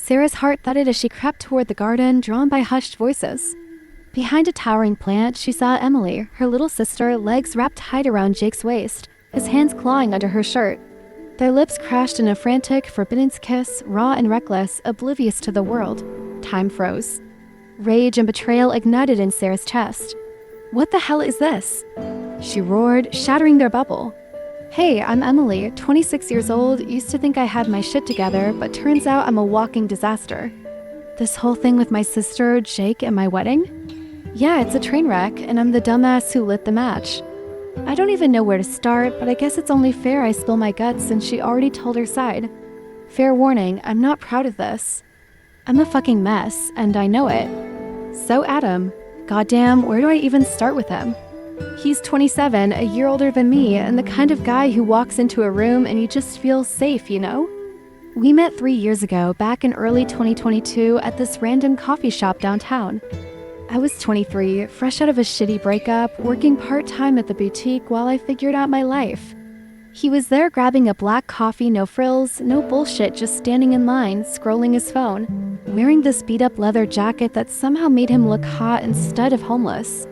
Sarah's heart thudded as she crept toward the garden, drawn by hushed voices. Behind a towering plant, she saw Emily, her little sister, legs wrapped tight around Jake's waist, his hands clawing under her shirt. Their lips crashed in a frantic, forbidden kiss, raw and reckless, oblivious to the world. Time froze. Rage and betrayal ignited in Sarah's chest. "What the hell is this?" she roared, shattering their bubble. "Hey, I'm Emily, 26 years old, used to think I had my shit together, but turns out I'm a walking disaster. This whole thing with my sister, Jake, and my wedding? Yeah, it's a train wreck, and I'm the dumbass who lit the match. I don't even know where to start, but I guess it's only fair I spill my guts since she already told her side. Fair warning, I'm not proud of this. I'm a fucking mess, and I know it. So Adam, goddamn, where do I even start with him? He's 27, a year older than me, and the kind of guy who walks into a room and you just feel safe, you know? We met 3 years ago, back in early 2022, at this random coffee shop downtown. I was 23, fresh out of a shitty breakup, working part-time at the boutique while I figured out my life. He was there grabbing a black coffee, no frills, no bullshit, just standing in line, scrolling his phone, wearing this beat-up leather jacket that somehow made him look hot instead of homeless.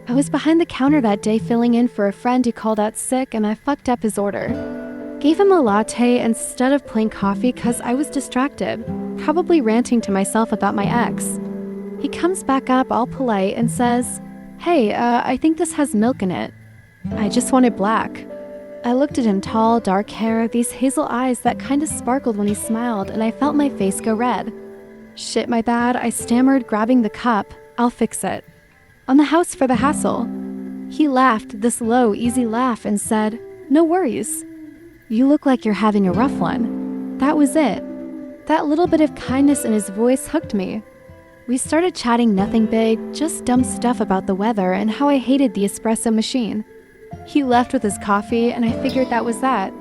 I was behind the counter that day filling in for a friend who called out sick, and I fucked up his order. Gave him a latte instead of plain coffee because I was distracted, probably ranting to myself about my ex. He comes back up all polite and says, "Hey, I think this has milk in it." I just wanted black. I looked at him, tall, dark hair, these hazel eyes that kind of sparkled when he smiled, and I felt my face go red. "Shit, my bad," I stammered, grabbing the cup. "I'll fix it. On the house for the hassle." He laughed, this low, easy laugh, and said, "No worries. You look like you're having a rough one." That was it. That little bit of kindness in his voice hooked me. We started chatting nothing big, just dumb stuff about the weather and how I hated the espresso machine. He left with his coffee, and I figured that was that.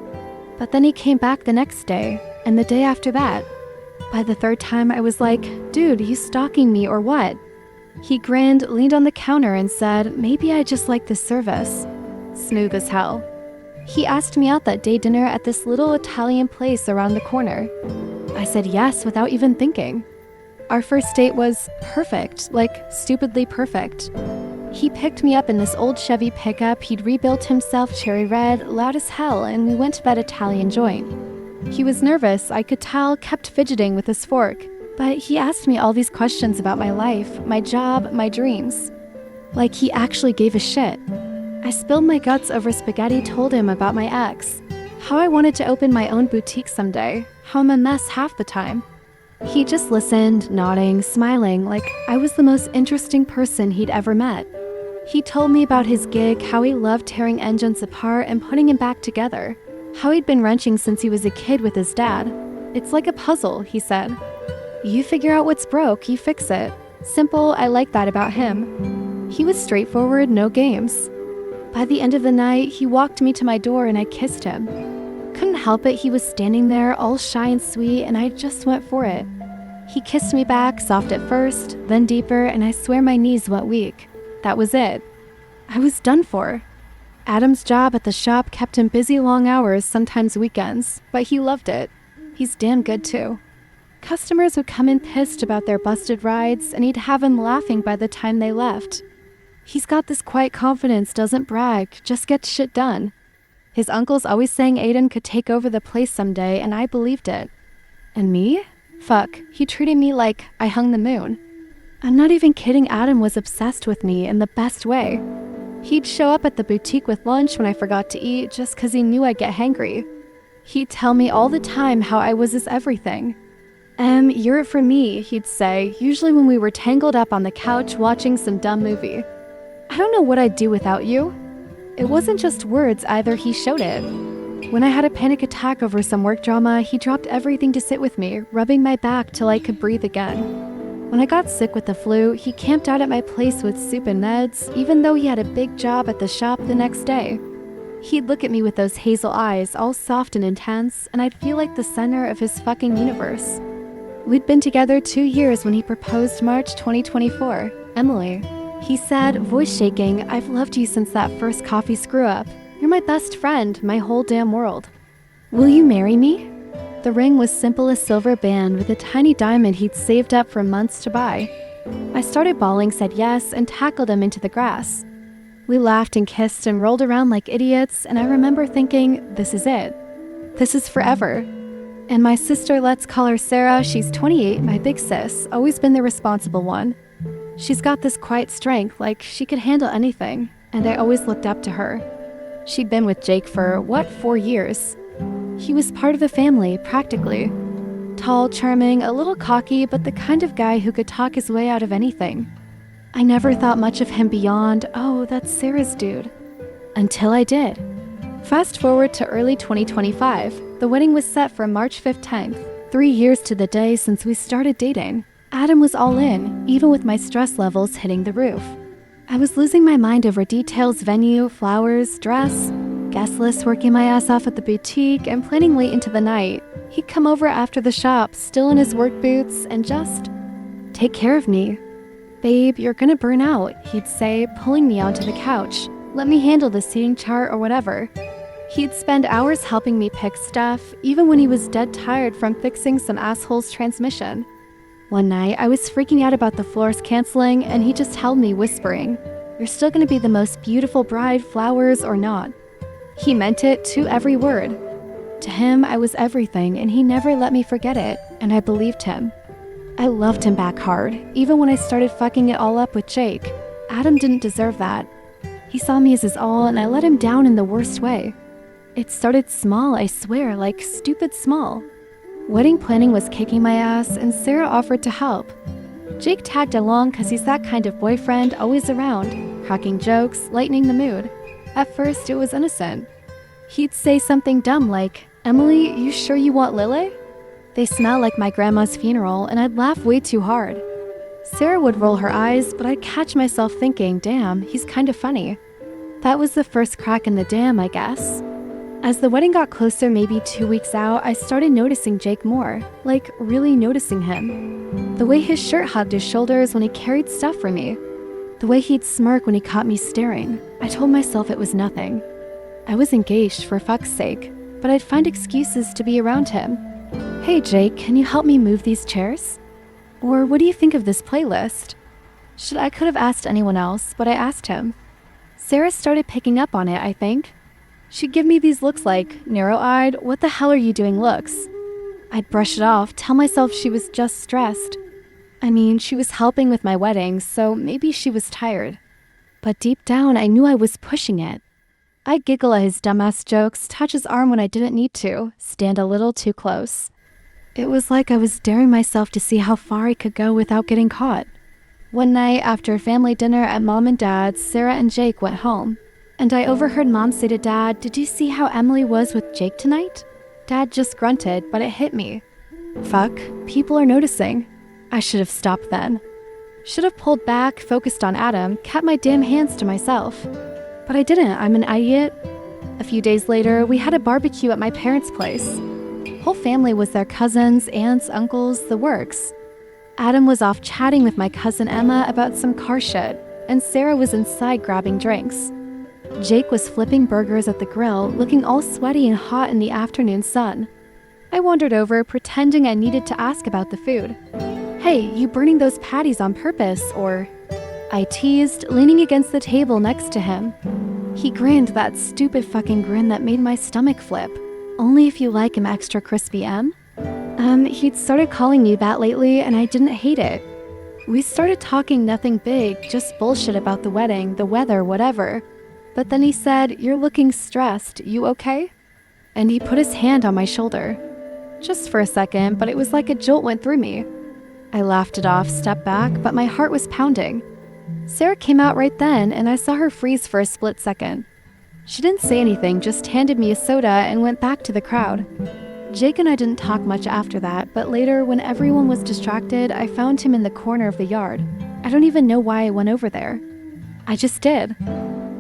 But then he came back the next day, and the day after that. By the third time, I was like, "Dude, you stalking me or what?" He grinned, leaned on the counter, and said, "Maybe I just like this service." Smooth as hell. He asked me out that day dinner at this little Italian place around the corner. I said yes without even thinking. Our first date was perfect, like stupidly perfect. He picked me up in this old Chevy pickup he'd rebuilt himself, cherry red, loud as hell, and we went to that Italian joint. He was nervous, I could tell, kept fidgeting with his fork, but he asked me all these questions about my life, my job, my dreams. Like he actually gave a shit. I spilled my guts over spaghetti, told him about my ex, how I wanted to open my own boutique someday, how I'm a mess half the time. He just listened, nodding, smiling, like I was the most interesting person he'd ever met. He told me about his gig, how he loved tearing engines apart and putting them back together, how he'd been wrenching since he was a kid with his dad. "It's like a puzzle," he said. "You figure out what's broke, you fix it." Simple, I like that about him. He was straightforward, no games. By the end of the night, he walked me to my door and I kissed him. Couldn't help it, he was standing there, all shy and sweet, and I just went for it. He kissed me back, soft at first, then deeper, and I swear my knees went weak. That was it. I was done for. Adam's job at the shop kept him busy long hours, sometimes weekends, but he loved it. He's damn good too. Customers would come in pissed about their busted rides, and he'd have them laughing by the time they left. He's got this quiet confidence, doesn't brag, just gets shit done. His uncle's always saying Aiden could take over the place someday, and I believed it. And me? Fuck, he treated me like I hung the moon. I'm not even kidding, Adam was obsessed with me in the best way. He'd show up at the boutique with lunch when I forgot to eat just 'cause he knew I'd get hangry. He'd tell me all the time how I was his everything. You're it for me, he'd say, usually when we were tangled up on the couch watching some dumb movie. I don't know what I'd do without you. It wasn't just words either, he showed it. When I had a panic attack over some work drama, he dropped everything to sit with me, rubbing my back till I could breathe again. When I got sick with the flu, he camped out at my place with soup and meds, even though he had a big job at the shop the next day. He'd look at me with those hazel eyes, all soft and intense, and I'd feel like the center of his fucking universe. We'd been together 2 years when he proposed March 2024. Emily. He said, voice shaking, I've loved you since that first coffee screw-up. You're my best friend, my whole damn world. Will you marry me? The ring was simple as silver band with a tiny diamond he'd saved up for months to buy. I started bawling, said yes, and tackled him into the grass. We laughed and kissed and rolled around like idiots, and I remember thinking, this is it. This is forever. And my sister, let's call her Sarah, she's 28, my big sis, always been the responsible one. She's got this quiet strength, like she could handle anything, and I always looked up to her. She'd been with Jake for, 4 years? He was part of the family, practically. Tall, charming, a little cocky, but the kind of guy who could talk his way out of anything. I never thought much of him beyond, oh, that's Sarah's dude. Until I did. Fast forward to early 2025. The wedding was set for March 15th, 3 years to the day since we started dating. Adam was all in, even with my stress levels hitting the roof. I was losing my mind over details, venue, flowers, dress, guest list, working my ass off at the boutique, and planning late into the night. He'd come over after the shop, still in his work boots, and just take care of me. Babe, you're gonna burn out, he'd say, pulling me onto the couch. Let me handle the seating chart or whatever. He'd spend hours helping me pick stuff, even when he was dead tired from fixing some asshole's transmission. One night, I was freaking out about the floors canceling, and he just held me, whispering, "You're still gonna be the most beautiful bride, flowers or not." He meant it to every word. To him, I was everything, and he never let me forget it, and I believed him. I loved him back hard, even when I started fucking it all up with Jake. Adam didn't deserve that. He saw me as his all, and I let him down in the worst way. It started small, I swear, like stupid small. Wedding planning was kicking my ass, and Sarah offered to help. Jake tagged along because he's that kind of boyfriend, always around, cracking jokes, lightening the mood. At first, it was innocent. He'd say something dumb like, "Emily, you sure you want Lily?" They smell like my grandma's funeral, and I'd laugh way too hard. Sarah would roll her eyes, but I'd catch myself thinking, damn, he's kind of funny. That was the first crack in the dam, I guess. As the wedding got closer, maybe 2 weeks out, I started noticing Jake more, like really noticing him. The way his shirt hugged his shoulders when he carried stuff for me. The way he'd smirk when he caught me staring. I told myself it was nothing. I was engaged for fuck's sake, but I'd find excuses to be around him. "Hey Jake, can you help me move these chairs?" Or "What do you think of this playlist?" I could have asked anyone else, but I asked him. Sarah started picking up on it, I think. She'd give me these looks like, narrow-eyed, "What the hell are you doing" looks. I'd brush it off, tell myself she was just stressed. I mean, she was helping with my wedding, so maybe she was tired. But deep down, I knew I was pushing it. I'd giggle at his dumbass jokes, touch his arm when I didn't need to, stand a little too close. It was like I was daring myself to see how far I could go without getting caught. One night, after a family dinner at Mom and Dad's, Sarah and Jake went home. And I overheard Mom say to Dad, "Did you see how Emily was with Jake tonight?" Dad just grunted, but it hit me. Fuck, people are noticing. I should have stopped then. Should have pulled back, focused on Adam, kept my damn hands to myself. But I didn't, I'm an idiot. A few days later, we had a barbecue at my parents' place. Whole family was there, cousins, aunts, uncles, the works. Adam was off chatting with my cousin Emma about some car shit, and Sarah was inside grabbing drinks. Jake was flipping burgers at the grill, looking all sweaty and hot in the afternoon sun. I wandered over, pretending I needed to ask about the food. "Hey, you burning those patties on purpose, or?" I teased, leaning against the table next to him. He grinned, that stupid fucking grin that made my stomach flip. "Only if you like him extra crispy, Em?" He'd started calling me that lately, and I didn't hate it. We started talking nothing big, just bullshit about the wedding, the weather, whatever. But then he said, "You're looking stressed, you okay?" And he put his hand on my shoulder. Just for a second, but it was like a jolt went through me. I laughed it off, stepped back, but my heart was pounding. Sarah came out right then, and I saw her freeze for a split second. She didn't say anything, just handed me a soda and went back to the crowd. Jake and I didn't talk much after that, but later, when everyone was distracted, I found him in the corner of the yard. I don't even know why I went over there. I just did.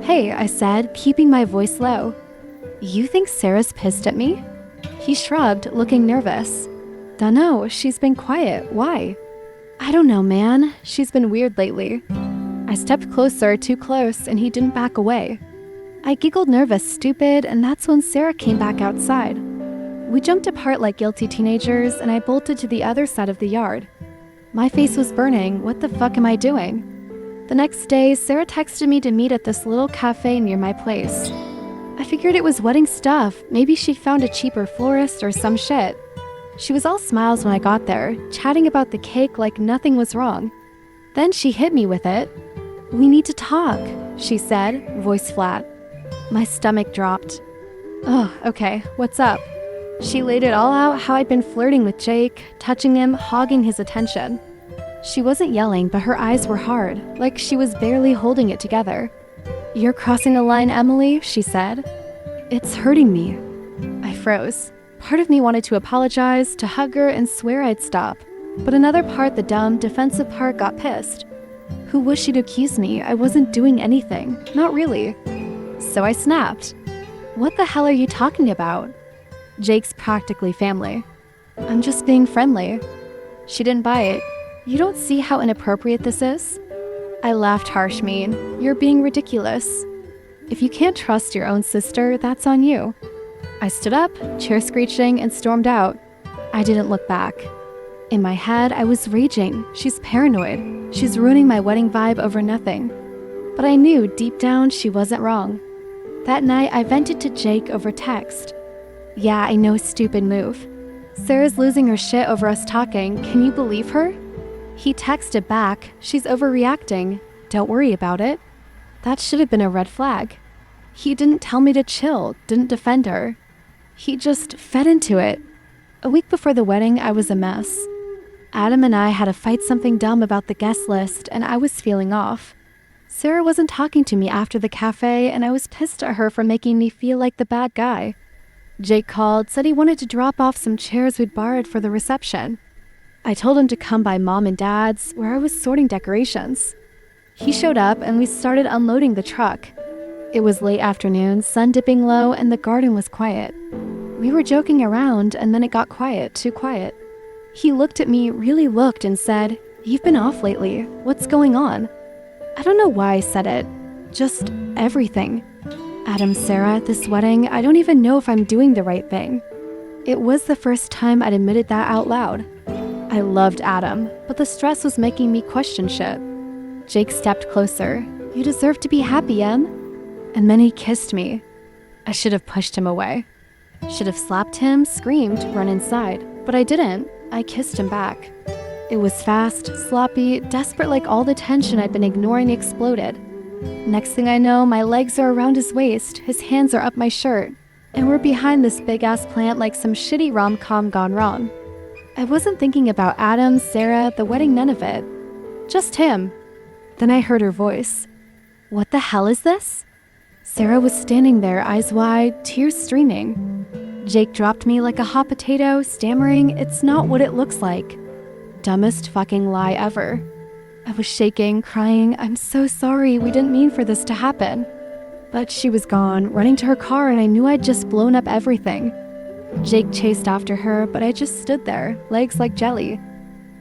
"Hey," I said, keeping my voice low. "You think Sarah's pissed at me?" He shrugged, looking nervous. "Dunno, she's been quiet. Why?" "I don't know, man. She's been weird lately." I stepped closer, too close, and he didn't back away. I giggled nervous, stupid, and that's when Sarah came back outside. We jumped apart like guilty teenagers, and I bolted to the other side of the yard. My face was burning. What the fuck am I doing? The next day, Sarah texted me to meet at this little cafe near my place. I figured it was wedding stuff. Maybe she found a cheaper florist or some shit. She was all smiles when I got there, chatting about the cake like nothing was wrong. Then she hit me with it. "We need to talk," she said, voice flat. My stomach dropped. "Oh, okay, what's up?" She laid it all out, how I'd been flirting with Jake, touching him, hogging his attention. She wasn't yelling, but her eyes were hard, like she was barely holding it together. "You're crossing the line, Emily," she said. "It's hurting me." I froze. Part of me wanted to apologize, to hug her and swear I'd stop. But another part, the dumb, defensive part, got pissed. Who was she to accuse me? I wasn't doing anything. Not really. So I snapped. "What the hell are you talking about?" "Jake's practically family." "I'm just being friendly." She didn't buy it. "You don't see how inappropriate this is?" I laughed harsh, mean. "You're being ridiculous. If you can't trust your own sister, that's on you." I stood up, chair screeching, and stormed out. I didn't look back. In my head, I was raging. She's paranoid. She's ruining my wedding vibe over nothing. But I knew deep down she wasn't wrong. That night, I vented to Jake over text. "Yeah, I know, stupid move. Sarah's losing her shit over us talking. Can you believe her?" He texted back, "She's overreacting. Don't worry about it." That should have been a red flag. He didn't tell me to chill, didn't defend her. He just fed into it. A week before the wedding, I was a mess. Adam and I had to fight something dumb about the guest list, and I was feeling off. Sarah wasn't talking to me after the cafe, and I was pissed at her for making me feel like the bad guy. Jake called, said he wanted to drop off some chairs we'd borrowed for the reception. I told him to come by Mom and Dad's, where I was sorting decorations. He showed up, and we started unloading the truck. It was late afternoon, sun dipping low, and the garden was quiet. We were joking around, and then it got quiet, too quiet. He looked at me, really looked, and said, "You've been off lately. What's going on?" I don't know why I said it. Just everything. Adam, Sarah, at this wedding, I don't even know if I'm doing the right thing. It was the first time I'd admitted that out loud. I loved Adam, but the stress was making me question shit. Jake stepped closer. "You deserve to be happy, Em." And then he kissed me. I should have pushed him away. Should have slapped him, screamed, run inside. But I didn't. I kissed him back. It was fast, sloppy, desperate, like all the tension I'd been ignoring exploded. Next thing I know, my legs are around his waist, his hands are up my shirt, and we're behind this big-ass plant like some shitty rom-com gone wrong. I wasn't thinking about Adam, Sarah, the wedding, none of it. Just him. Then I heard her voice. "What the hell is this?" Sarah was standing there, eyes wide, tears streaming. Jake dropped me like a hot potato, stammering, "It's not what it looks like." Dumbest fucking lie ever. I was shaking, crying, "I'm so sorry, we didn't mean for this to happen." But she was gone, running to her car, and I knew I'd just blown up everything. Jake chased after her, but I just stood there, legs like jelly.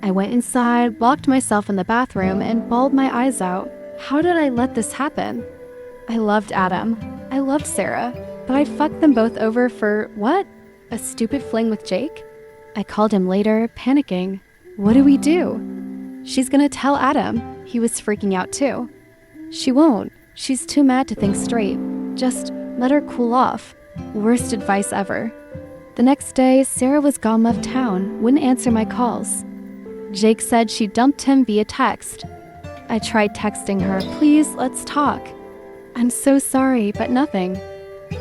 I went inside, locked myself in the bathroom, and bawled my eyes out. How did I let this happen? I loved Adam. I loved Sarah. But I'd fucked them both over for, what? A stupid fling with Jake? I called him later, panicking. What do we do? She's gonna tell Adam. He was freaking out too. She won't. She's too mad to think straight. Just let her cool off. Worst advice ever. The next day, Sarah was gone, left town, wouldn't answer my calls. Jake said she dumped him via text. I tried texting her, "Please, let's talk." "I'm so sorry," but nothing.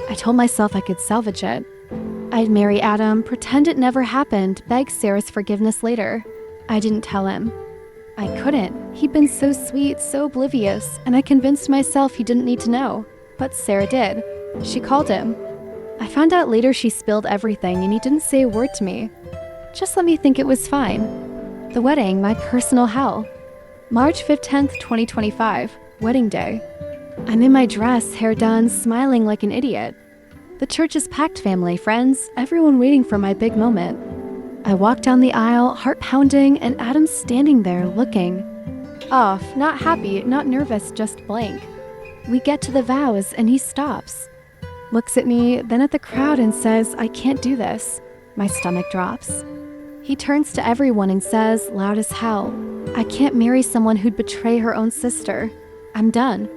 I told myself I could salvage it. I'd marry Adam, pretend it never happened, beg Sarah's forgiveness later. I didn't tell him. I couldn't. He'd been so sweet, so oblivious, and I convinced myself he didn't need to know. But Sarah did. She called him. I found out later she spilled everything and he didn't say a word to me. Just let me think it was fine. The wedding, my personal hell. March 15th, 2025, wedding day. I'm in my dress, hair done, smiling like an idiot. The church is packed, family, friends, everyone waiting for my big moment. I walk down the aisle, heart pounding, and Adam's standing there looking. Off, not happy, not nervous, just blank. We get to the vows and he stops. Looks at me, then at the crowd and says, "I can't do this." My stomach drops. He turns to everyone and says, loud as hell, I can't marry someone who'd betray her own sister. I'm done.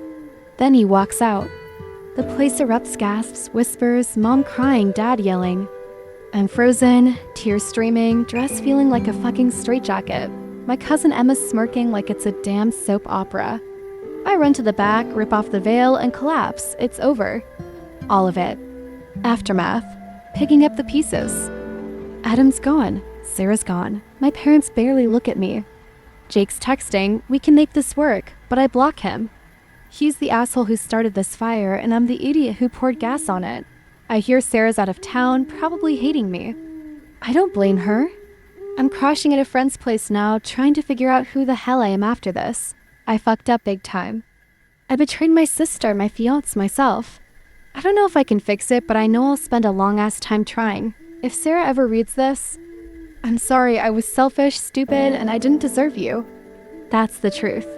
Then he walks out. The place erupts, gasps, whispers, mom crying, dad yelling. I'm frozen, tears streaming, dress feeling like a fucking straitjacket. My cousin Emma's smirking like it's a damn soap opera. I run to the back, rip off the veil, and collapse. It's over. All of it. Aftermath. Picking up the pieces. Adam's gone. Sarah's gone. My parents barely look at me. Jake's texting, we can make this work, but I block him. He's the asshole who started this fire, and I'm the idiot who poured gas on it. I hear Sarah's out of town, probably hating me. I don't blame her. I'm crashing at a friend's place now, trying to figure out who the hell I am after this. I fucked up big time. I betrayed my sister, my fiancé, myself. I don't know if I can fix it, but I know I'll spend a long-ass time trying. If Sarah ever reads this, I'm sorry, I was selfish, stupid, and I didn't deserve you. That's the truth.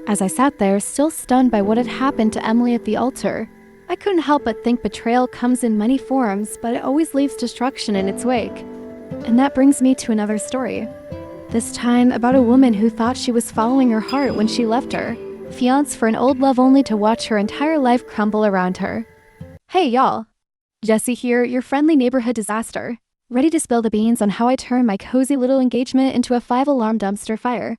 As I sat there, still stunned by what had happened to Emily at the altar, I couldn't help but think betrayal comes in many forms, but it always leaves destruction in its wake. And that brings me to another story. This time about a woman who thought she was following her heart when she left her, fiancé for an old love only to watch her entire life crumble around her. Hey y'all, Jessie here, your friendly neighborhood disaster, ready to spill the beans on how I turned my cozy little engagement into a 5-alarm dumpster fire.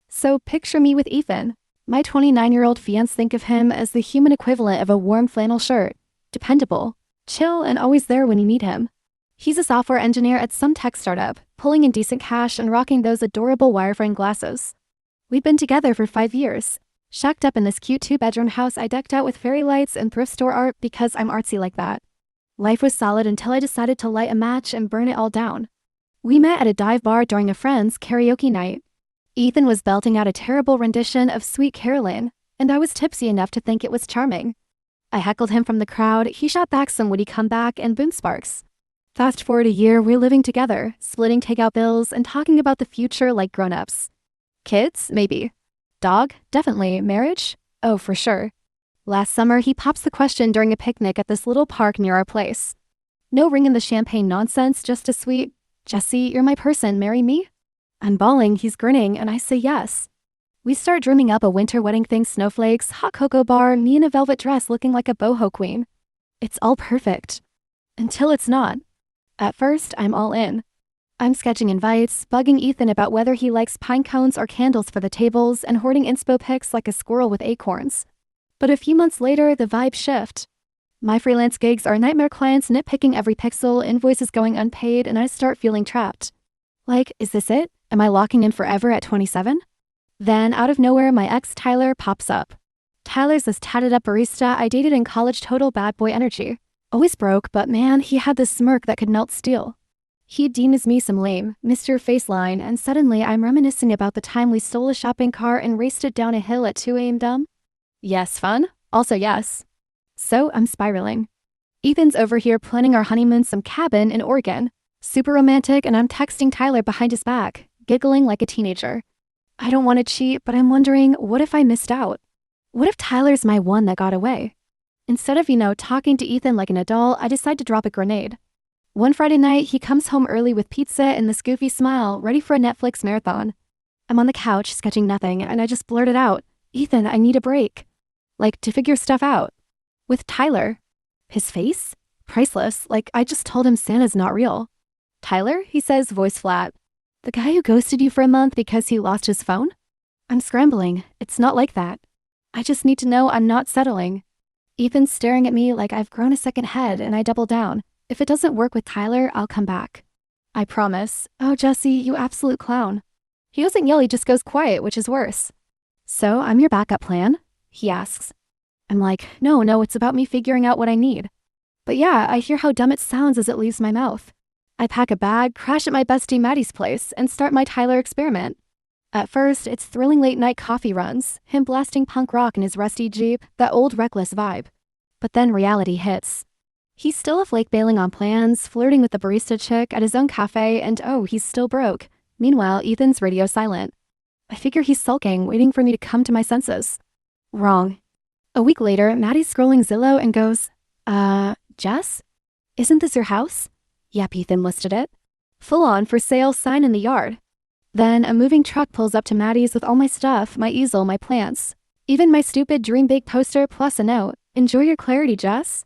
So picture me with Ethan. My 29-year-old fiancé. Think of him as the human equivalent of a warm flannel shirt. Dependable, chill, and always there when you need him. He's a software engineer at some tech startup, pulling in decent cash and rocking those adorable wireframe glasses. We've been together for 5 years, shacked up in this cute 2-bedroom house I decked out with fairy lights and thrift store art because I'm artsy like that. Life was solid until I decided to light a match and burn it all down. We met at a dive bar during a friend's karaoke night. Ethan was belting out a terrible rendition of Sweet Caroline, and I was tipsy enough to think it was charming. I heckled him from the crowd, he shot back some witty comeback, and boom sparks. Fast forward a year, we're living together, splitting takeout bills and talking about the future like grown-ups. Kids? Maybe. Dog? Definitely. Marriage? Oh, for sure. Last summer, he pops the question during a picnic at this little park near our place. No ring in the champagne nonsense, just a sweet, Jessie, you're my person, marry me? I'm bawling, he's grinning, and I say yes. We start dreaming up a winter wedding thing, snowflakes, hot cocoa bar, me in a velvet dress looking like a boho queen. It's all perfect. Until it's not. At first, I'm all in. I'm sketching invites, bugging Ethan about whether he likes pine cones or candles for the tables, and hoarding inspo pics like a squirrel with acorns. But a few months later, the vibes shift. My freelance gigs are nightmare clients nitpicking every pixel, invoices going unpaid, and I start feeling trapped. Like, is this it? Am I locking in forever at 27? Then, out of nowhere, my ex Tyler pops up. Tyler's this tatted up barista I dated in college, total bad boy energy. Always broke, but man, he had this smirk that could melt steel. He deems me some lame, Mr. Faceline, and suddenly I'm reminiscing about the time we stole a shopping cart and raced it down a hill at 2 a.m. dumb. Yes, fun. Also yes. So I'm spiraling. Ethan's over here planning our honeymoon some cabin in Oregon. Super romantic, and I'm texting Tyler behind his back, giggling like a teenager. I don't want to cheat, but I'm wondering, what if I missed out? What if Tyler's my one that got away? Instead of, talking to Ethan like an adult, I decide to drop a grenade. One Friday night, he comes home early with pizza and this goofy smile, ready for a Netflix marathon. I'm on the couch, sketching nothing, and I just blurted out, Ethan, I need a break. Like, to figure stuff out. With Tyler. His face? Priceless, like I just told him Santa's not real. Tyler? He says, voice flat. The guy who ghosted you for a month because he lost his phone? I'm scrambling. It's not like that. I just need to know I'm not settling. Ethan's staring at me like I've grown a second head, and I double down. If it doesn't work with Tyler, I'll come back. I promise. Oh, Jessie, you absolute clown. He doesn't yell, he just goes quiet, which is worse. So, I'm your backup plan? He asks. I'm like, no, it's about me figuring out what I need. But yeah, I hear how dumb it sounds as it leaves my mouth. I pack a bag, crash at my bestie Maddie's place, and start my Tyler experiment. At first, it's thrilling late-night coffee runs, him blasting punk rock in his rusty Jeep, that old reckless vibe. But then reality hits. He's still a flake bailing on plans, flirting with the barista chick at his own cafe, and oh, he's still broke. Meanwhile, Ethan's radio silent. I figure he's sulking, waiting for me to come to my senses. Wrong. A week later, Maddie's scrolling Zillow and goes, Jess? Isn't this your house? Yep, Ethan listed it. Full on for sale sign in the yard. Then a moving truck pulls up to Maddie's with all my stuff, my easel, my plants. Even my stupid dream big poster plus a note. Enjoy your clarity, Jess.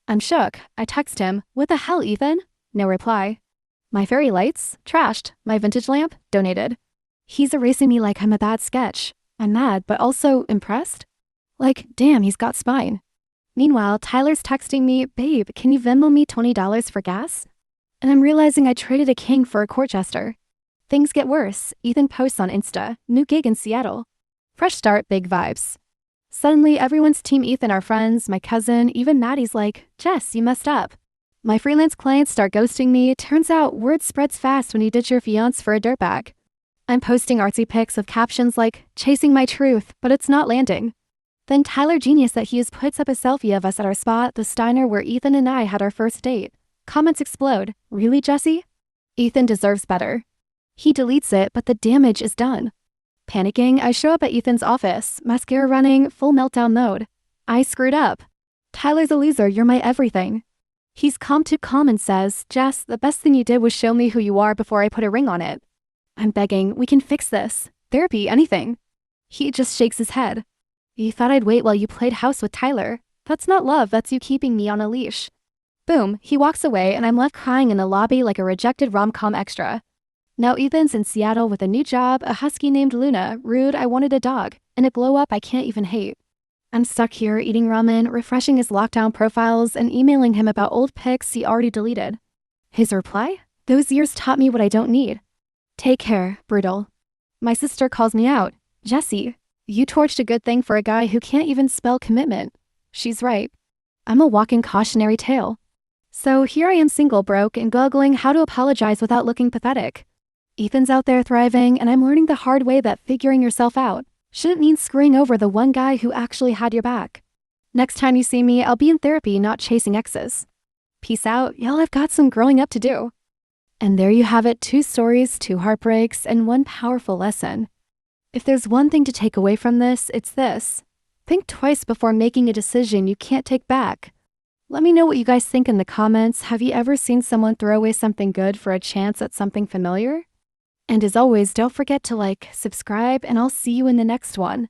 I'm shook. I text him, what the hell, Ethan? No reply. My fairy lights? Trashed. My vintage lamp? Donated. He's erasing me like I'm a bad sketch. I'm mad, but also impressed. Like, damn, he's got spine. Meanwhile, Tyler's texting me, babe, can you Venmo me $20 for gas? And I'm realizing I traded a king for a court jester. Things get worse. Ethan posts on Insta, new gig in Seattle. Fresh start, big vibes. Suddenly, everyone's team Ethan are friends, my cousin, even Maddie's like, Jess, you messed up. My freelance clients start ghosting me. Turns out word spreads fast when you ditch your fiancé for a dirtbag. I'm posting artsy pics with captions like, chasing my truth, but it's not landing. Then Tyler genius that he is puts up a selfie of us at our spot, the Steiner where Ethan and I had our first date. Comments explode. Really, Jesse? Ethan deserves better. He deletes it, but the damage is done. Panicking, I show up at Ethan's office, mascara running, full meltdown mode. I screwed up. Tyler's a loser, you're my everything. He's calm and says, Jess, the best thing you did was show me who you are before I put a ring on it. I'm begging, we can fix this. Therapy, anything. He just shakes his head. You thought I'd wait while you played house with Tyler. That's not love, that's you keeping me on a leash. Boom, he walks away and I'm left crying in the lobby like a rejected rom-com extra. Now Ethan's in Seattle with a new job, a husky named Luna, rude I wanted a dog, and a glow-up I can't even hate. I'm stuck here eating ramen, refreshing his lockdown profiles, and emailing him about old pics he already deleted. His reply? Those years taught me what I don't need. Take care, brutal. My sister calls me out. Jesse, you torched a good thing for a guy who can't even spell commitment. She's right. I'm a walking cautionary tale. So here I am single, broke, and googling how to apologize without looking pathetic. Ethan's out there thriving, and I'm learning the hard way that figuring yourself out shouldn't mean screwing over the one guy who actually had your back. Next time you see me, I'll be in therapy, not chasing exes. Peace out, y'all, I've got some growing up to do. And there you have it, 2 stories, 2 heartbreaks, and 1 powerful lesson. If there's one thing to take away from this, it's this. Think twice before making a decision you can't take back. Let me know what you guys think in the comments. Have you ever seen someone throw away something good for a chance at something familiar? And as always, don't forget to like, subscribe, and I'll see you in the next one.